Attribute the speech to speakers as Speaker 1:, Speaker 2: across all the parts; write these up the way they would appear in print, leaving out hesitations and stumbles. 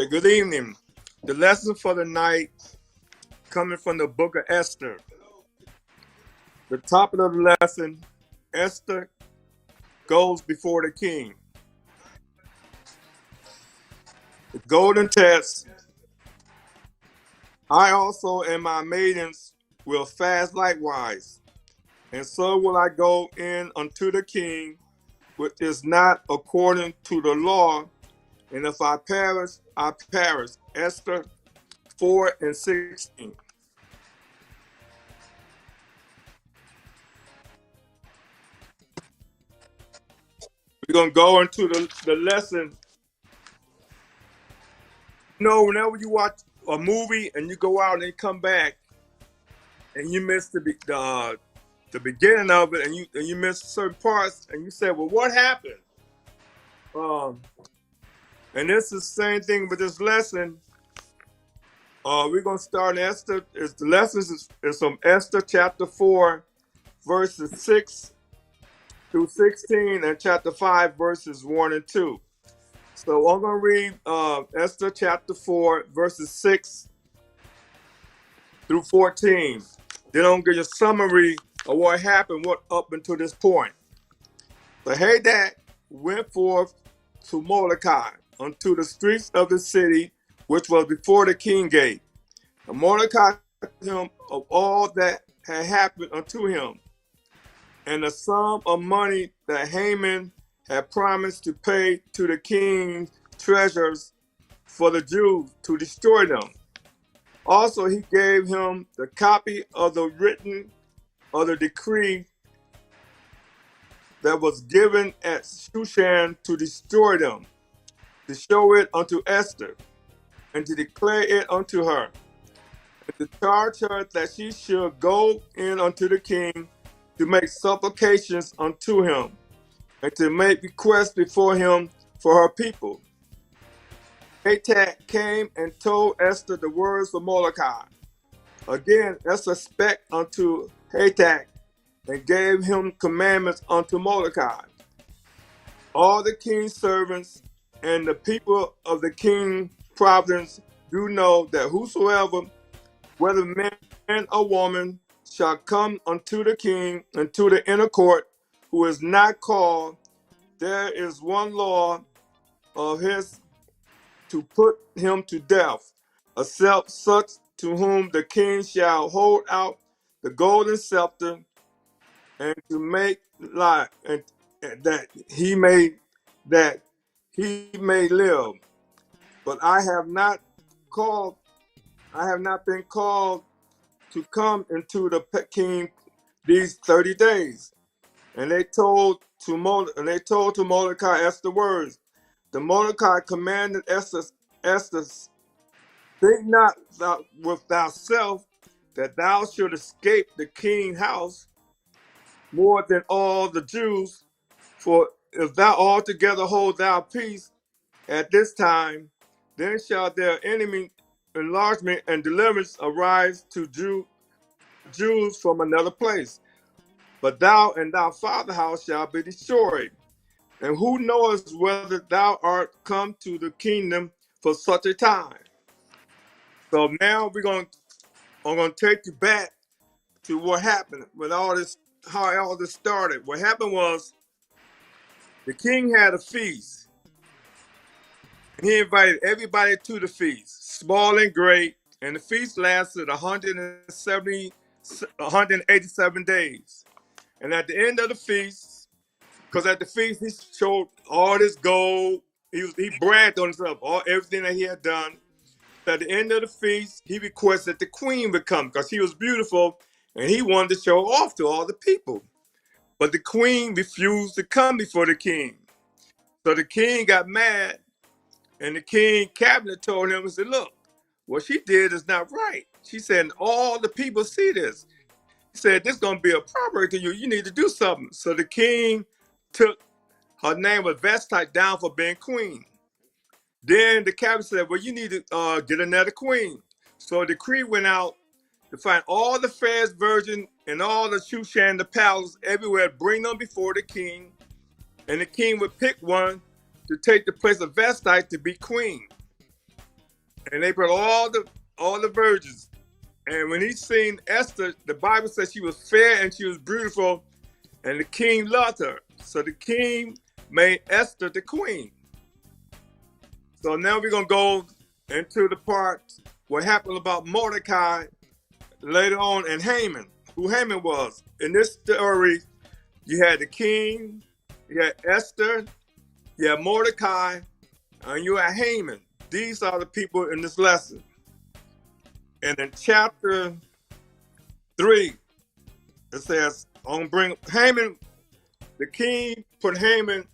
Speaker 1: Okay, good evening. The lesson for the night coming from the book of Esther. The topic of the lesson, Esther goes before the king. The golden test, I also and my maidens will fast likewise, and so will I go in unto the king, which is not according to the law, and if I perish, I perish. Esther 4:16. We're going to go into the lesson. Whenever you watch a movie and you go out and you come back and you miss the beginning of it and you miss certain parts and you say, well, what happened? Um, and this is the same thing with this lesson. We're going to start in Esther. The lesson is from Esther chapter 4, verses 6 through 16, and chapter 5, verses 1 and 2. So I'm going to read Esther chapter 4, verses 6 through 14. Then I'm going to give you a summary of what happened up until this point. So Hadad went forth to Mordecai unto the streets of the city, which was before the king gate. And Mordecai told him of all that had happened unto him, and the sum of money that Haman had promised to pay to the king's treasures for the Jews to destroy them. Also, he gave him the copy of the decree that was given at Shushan to destroy them, to show it unto Esther, and to declare it unto her, and to charge her that she should go in unto the king to make supplications unto him, and to make requests before him for her people. Haman came and told Esther the words of Mordecai. Again, Esther spake unto Haman, and gave him commandments unto Mordecai. All the king's servants and the people of the king's province do know that whosoever, whether man or woman, shall come unto the king into the inner court, who is not called, there is one law of his to put him to death, except such to whom the king shall hold out the golden scepter, and to make life, and that he may live. But I have not been called to come into the king these 30 days. And they told to Mordecai Esther words. The Mordecai commanded Esther, think not with thyself that thou should escape the king's house more than all the Jews. For if thou altogether hold thou peace at this time, then shall their enemy enlargement and deliverance arise to Jews from another place. But thou and thy father's house shall be destroyed. And who knoweth whether thou art come to the kingdom for such a time? So now I'm gonna take you back to what happened with all this, how all this started. What happened was the king had a feast, and he invited everybody to the feast, small and great, and the feast lasted 187 days. And at the end of the feast, because at the feast he showed all this gold, he bragged on himself, everything that he had done. At the end of the feast, he requested the queen would come because she was beautiful and he wanted to show off to all the people. But the queen refused to come before the king. So the king got mad, and the king cabinet told him and said, look, what she did is not right. She said, all the people see this. He said, this is going to be a proverb to you. You need to do something. So the king took, her name was Vashti, down for being queen. Then the cabinet said, well, you need to get another queen. So a decree went out to find all the fairest virgins and all the Shushan, the palace, everywhere, bring them before the king. And the king would pick one to take the place of Vashti to be queen. and they brought all the virgins. And when he seen Esther, the Bible says she was fair and she was beautiful, and the king loved her. So the king made Esther the queen. So now we're gonna go into the part what happened about Mordecai later on and Haman, who Haman was. In this story, you had the king, you had Esther, you had Mordecai, and you had Haman. These are the people in this lesson. And in chapter 3, it says, on bring Haman, the king put Haman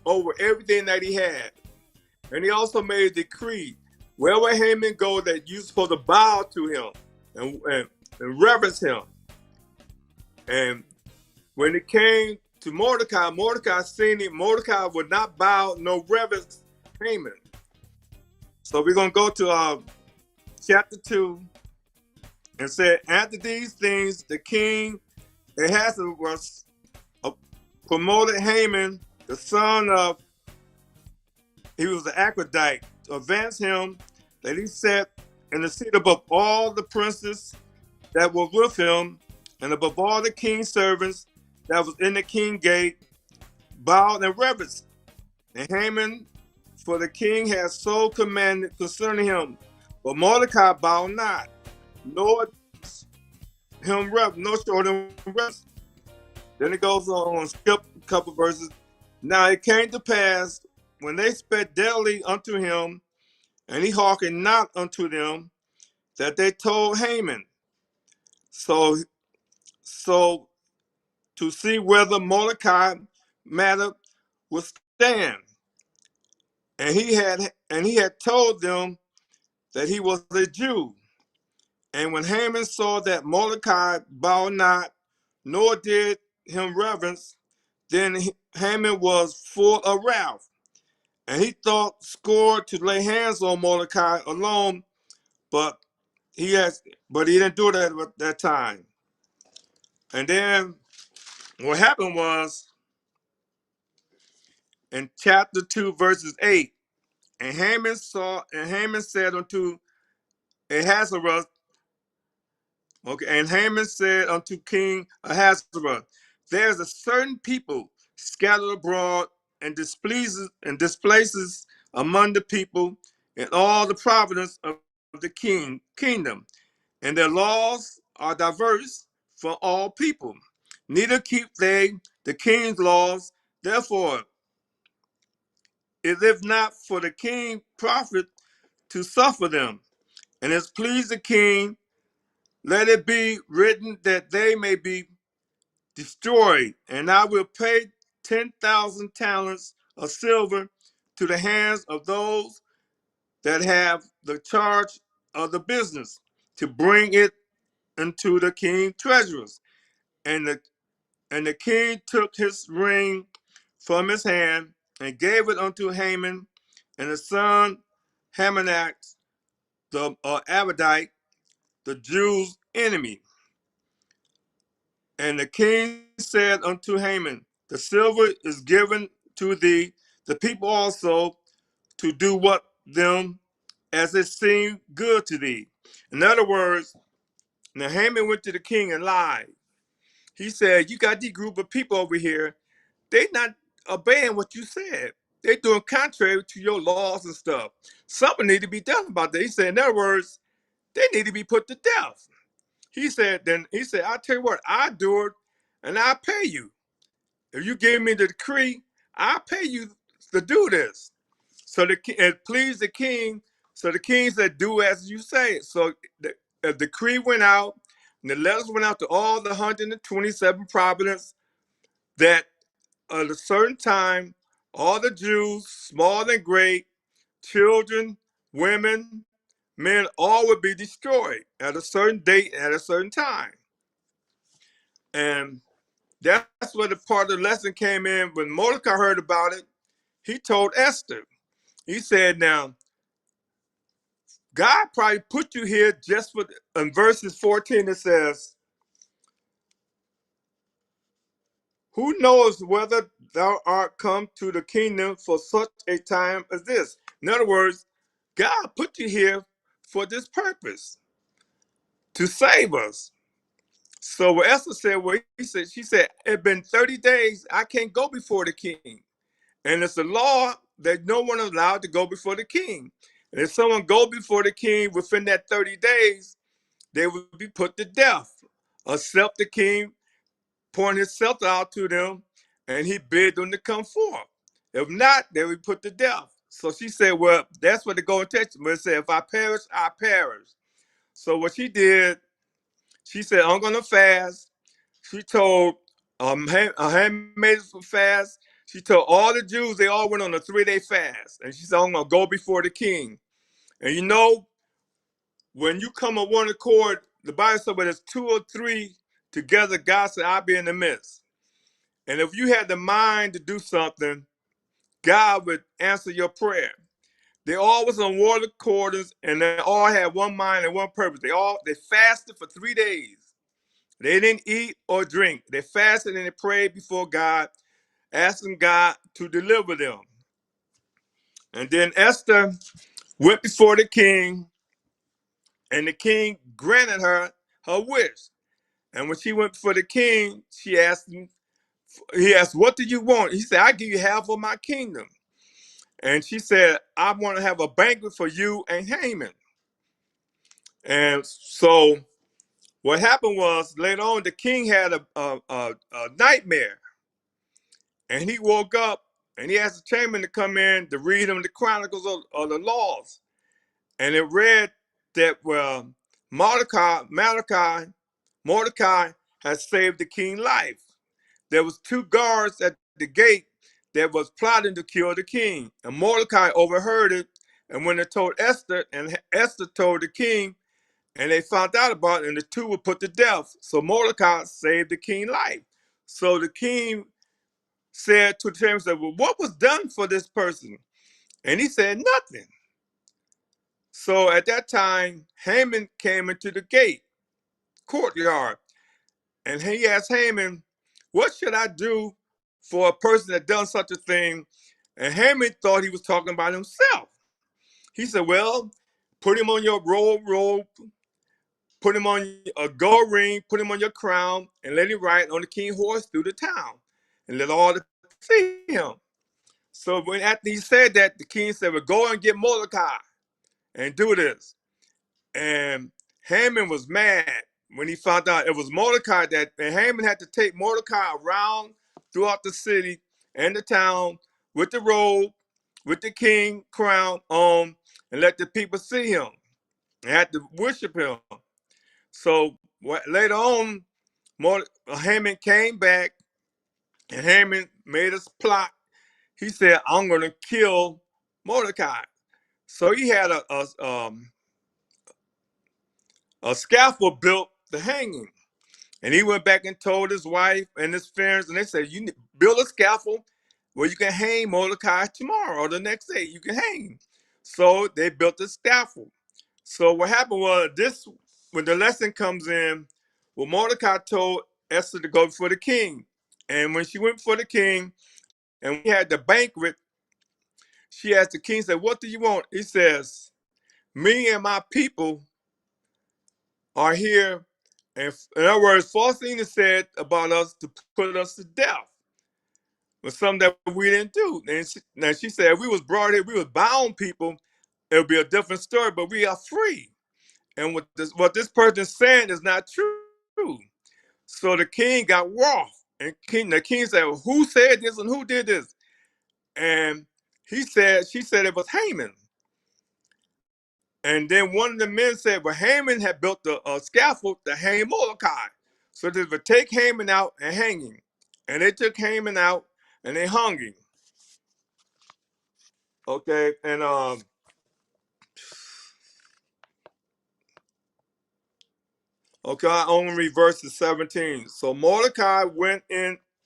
Speaker 1: over everything that he had. And he also made a decree, wherever Haman go, that you're supposed to bow to him and reverence him. And when it came to Mordecai, Mordecai seen it, Mordecai would not bow no reverence Haman. So we're going to go to chapter 2 and said, after these things, the king Ahasuerus promoted Haman, the son of, he was an Agrodite, to advance him, that he sat in the seat above all the princes that were with him, and above all the king's servants that was in the king gate, bowed and reverenced. And Haman, for the king had so commanded concerning him. But Mordecai bowed not, nor him reverence, nor showed him reverence. Then it goes on, skip a couple verses. Now it came to pass, when they spake daily unto him, and he hearkened not unto them, that they told Haman. So to see whether Mordecai matter would stand. And he had told them that he was a Jew. And when Haman saw that Mordecai bowed not, nor did him reverence, then Haman was full of wrath. And he thought score to lay hands on Mordecai alone, but he didn't do that at that time. And then what happened was in chapter 2, verses 8, and Haman said unto Ahasuerus, okay, and Haman said unto King Ahasuerus, there's a certain people scattered abroad and displaces among the people in all the province of the kingdom, and their laws are diverse from all people. Neither keep they the king's laws. Therefore, it is not for the king profit to suffer them. And it's pleased the king, let it be written that they may be destroyed. And I will pay 10,000 talents of silver to the hands of those that have the charge of the business to bring it into the king's treasurers. And the king took his ring from his hand and gave it unto Haman, and his son Hammenax, the Abadite, the Jews' enemy. And the king said unto Haman, the silver is given to thee, the people also, to do what them as it seemed good to thee. In other words, now Haman went to the king and lied. He said, you got these group of people over here, they not obeying what you said. They're doing contrary to your laws and stuff. Something need to be done about that. He said, in other words, they need to be put to death. He said, I'll tell you what, I'll do it and I'll pay you. If you give me the decree, I'll pay you to do this. So it pleased the king. So the king said, do as you say. So the decree went out, and the letters went out to all the 127 provinces that at a certain time, all the Jews, small and great, children, women, men, all would be destroyed at a certain date, at a certain time. And that's where the part of the lesson came in. When Mordecai heard about it, he told Esther. He said, now, God probably put you here just for, in verses 14, it says, who knows whether thou art come to the kingdom for such a time as this? In other words, God put you here for this purpose, to save us. So what Esther said, she said, it's been 30 days, I can't go before the king. And it's a law that no one is allowed to go before the king. And if someone go before the king within that 30 days, they would be put to death, except the king point his scepter out to them and he bid them to come forth. If not, they would be put to death. So she said, well, that's what the golden testament said, if I perish, I perish. So what she did, she said, I'm going to fast. She told her handmaids to fast. She told all the Jews, they all went on a 3-day fast. And she said, I'm going to go before the king. And you know, when you come on one accord, the Bible said, when there's 2 or 3 together, God said, I'll be in the midst. And if you had the mind to do something, God would answer your prayer. They all was on one accord, and they all had one mind and one purpose. They fasted for 3 days. They didn't eat or drink. They fasted and they prayed before God, asking God to deliver them. And then Esther went before the king, and the king granted her her wish. And when she went before the king, he asked, what do you want? He said, I give you half of my kingdom. And she said, I want to have a banquet for you and Haman. And so what happened was later on, the king had a nightmare. And he woke up and he asked the chamberlain to come in to read him the chronicles of the laws. And it read that Mordecai had saved the king's life. There was 2 guards at the gate that was plotting to kill the king. And Mordecai overheard it. And when they told Esther, and Esther told the king, and they found out about it, and the 2 were put to death. So Mordecai saved the king's life. So the king said to the chamberlain, well, what was done for this person? And he said, nothing. So at that time, Haman came into the gate, courtyard, and he asked Haman, what should I do for a person that done such a thing? And Haman thought he was talking about himself. He said, well, put him on your robe, put him on a gold ring, put him on your crown, and let him ride on the king's horse through the town, and let all the people see him. So when after he said that, the king said, well, go and get Mordecai and do this. And Haman was mad when he found out it was Mordecai and Haman had to take Mordecai around throughout the city and the town with the robe, with the king crown on, and let the people see him and had to worship him. So later on, Haman came back and Haman made a plot. He said, I'm going to kill Mordecai. So he had a scaffold built to hang him. And he went back and told his wife and his friends, and they said, you build a scaffold where you can hang Mordecai tomorrow or the next day. You can hang him. So they built a scaffold. So what happened was when the lesson comes in, well, Mordecai told Esther to go before the king. And when she went before the king and we had the banquet, she asked the king, said, what do you want? He says, me and my people are here. And in other words, false things is said about us to put us to death. But something that we didn't do. And she said, if we was brought here, we was bound people, it would be a different story, but we are free. And what this person is saying is not true. So the king got wroth. And the king said, well, who said this and who did this? And she said it was Haman. And then one of the men said, well, Haman had built a scaffold to hang Mordecai. So they would take Haman out and hang him. And they took Haman out and they hung him. Okay, and okay, I only read verses 17. So Mordecai went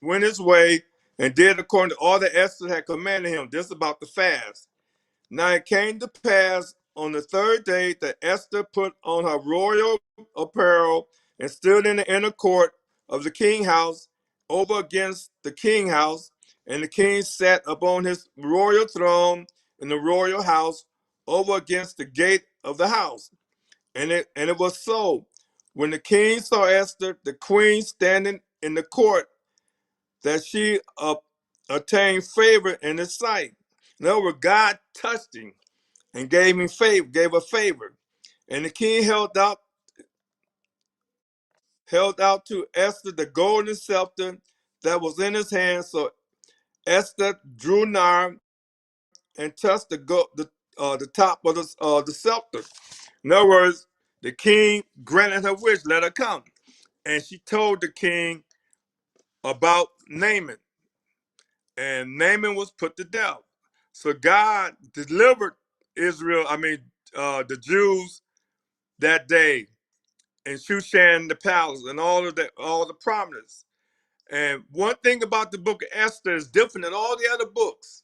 Speaker 1: his way and did according to all that Esther had commanded him. This is about the fast. Now it came to pass on the 3rd day that Esther put on her royal apparel and stood in the inner court of the king house over against the king house. And the king sat upon his royal throne in the royal house over against the gate of the house. And it was so. When the king saw Esther, the queen, standing in the court, that she attained favor in his sight. In other words, God touched him and gave him favor, gave her favor. And the king held out to Esther the golden scepter that was in his hand. So Esther drew nigh and touched the top of the scepter. In other words, the king granted her wish, let her come. And she told the king about Naaman, and Naaman was put to death. So God delivered the Jews that day in Shushan the palace and all the prominence. And one thing about the book of Esther is different than all the other books.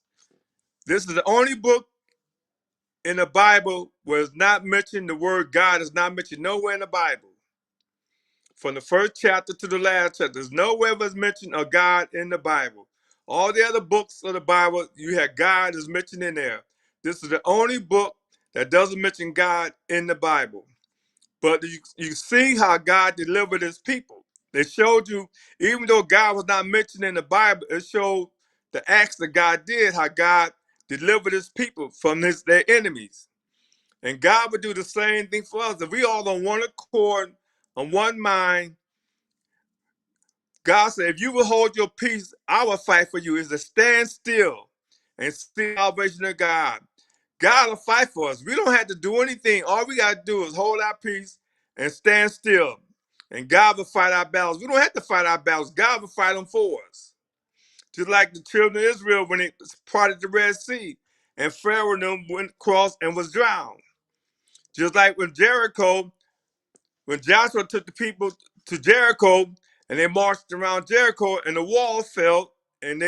Speaker 1: This is the only book in the Bible where it's not mentioned, the word God is not mentioned nowhere in the Bible. From the first chapter to the last chapter, there's nowhere was mentioned of God in the Bible. All the other books of the Bible, you have God is mentioned in there. This is the only book that doesn't mention God in the Bible. But you see how God delivered his people. They showed you, even though God was not mentioned in the Bible, it showed the acts that God did, how God delivered his people from their enemies. And God would do the same thing for us. If we all on one accord, on one mind, God said, if you will hold your peace, I will fight for you. Is to stand still and see the salvation of God. God will fight for us. We don't have to do anything. All we got to do is hold our peace and stand still. And God will fight our battles. We don't have to fight our battles. God will fight them for us. Just like the children of Israel when they parted the Red Sea and Pharaoh and them went across and was drowned. Just like when Joshua took the people to Jericho and they marched around Jericho and the wall fell and